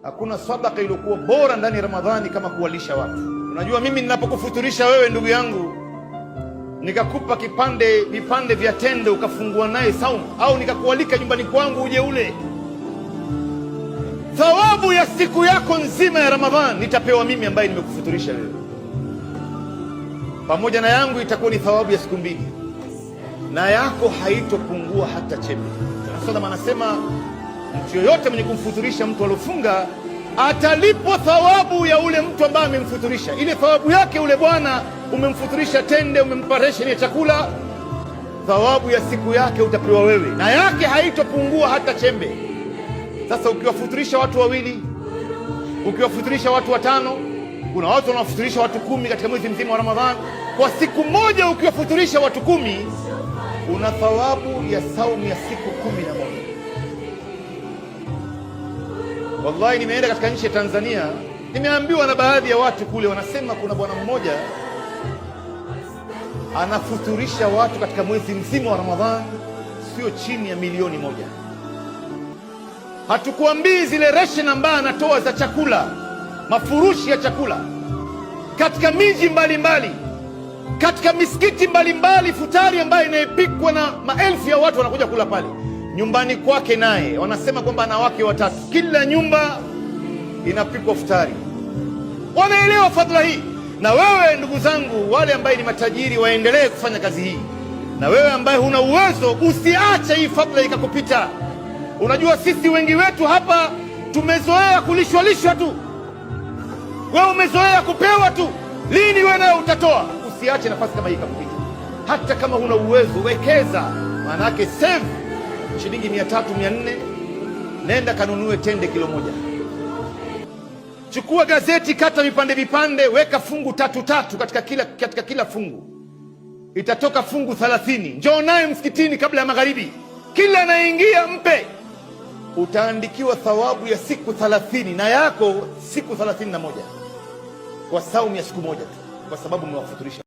Hakuna sadaka iliyokuwa bora ndani ya Ramadhani kama kuwalisha watu. Unajua, mimi ninapokufuturisha wewe ndugu yangu, nikakupa vipande vya tende ukafungua naye saumu, au nikakualika nyumbani kwangu uje ule, thawabu ya siku yako nzima ya Ramadhani nitapewa mimi ambaye nimekufuturisha wewe. Pamoja na yangu itakuwa ni thawabu ya siku mbili, na yako haitopungua hata chembe. Rasul anasema mtu yoyote mwenye kumfuturisha mtu alofunga atalipwa thawabu ya ule mtu ambaye amemfuturisha. Ile thawabu yake ule bwana umemfuturisha tende, umempa ration ya chakula, thawabu ya siku yake utapewa wewe, na yake haitopungua hata chembe. Sasa ukiwafuturisha watu wawili, ukiwafuturisha watu watano, kuna watu wanawafuturisha watu 10 katika mwezi mzima wa Ramadhani. Kwa siku moja ukiwafuturisha watu 10, una thawabu ya saumu ya siku 11. Wallahi, nimeenda katika nchi ya Tanzania, nimeambiwa na baadhi ya watu kule, wanasema kuna bwana mmoja anafuturisha watu katika mwezi mzima wa Ramadhani sio chini ya milioni 1. Hatukuambii zile ration ambazo anatoa za chakula, mafurushi ya chakula katika miji mbalimbali, katika misikiti mbalimbali, futari ambayo inayepikwa na maelfu ya watu wanakuja kula pale nyumbani kwake. Naye wanasema kwamba ana wake 3, kila nyumba inapikwa futari. Wanaelewa fadhila hii. Na wewe ndugu zangu, wale ambaye ni matajiri waendelee kufanya kazi hii, na wewe ambaye huna uwezo usiache hii fadhila ikakupita. Unajua, sisi wengi wetu hapa tumezoea kulishwa tu. Wewe umezoea kupewa tu. Lini wewe nawe utatoa? Usiache nafasi kama hii ikakupita. Hata kama huna uwezo, wekeza. Maana yake save shilingi 300 400, nenda kanunue tende kilo 1. Chukua gazeti, kata vipande, weka fungu 3 katika kila fungu, itatoka fungu 30. Njoo naye msikitini kabla ya magharibi, kila anayeingia mpe. Utaandikiwa thawabu ya siku 30 na yako siku 31 kwa saumu ya siku moja tu, kwa sababu umewafuturisha.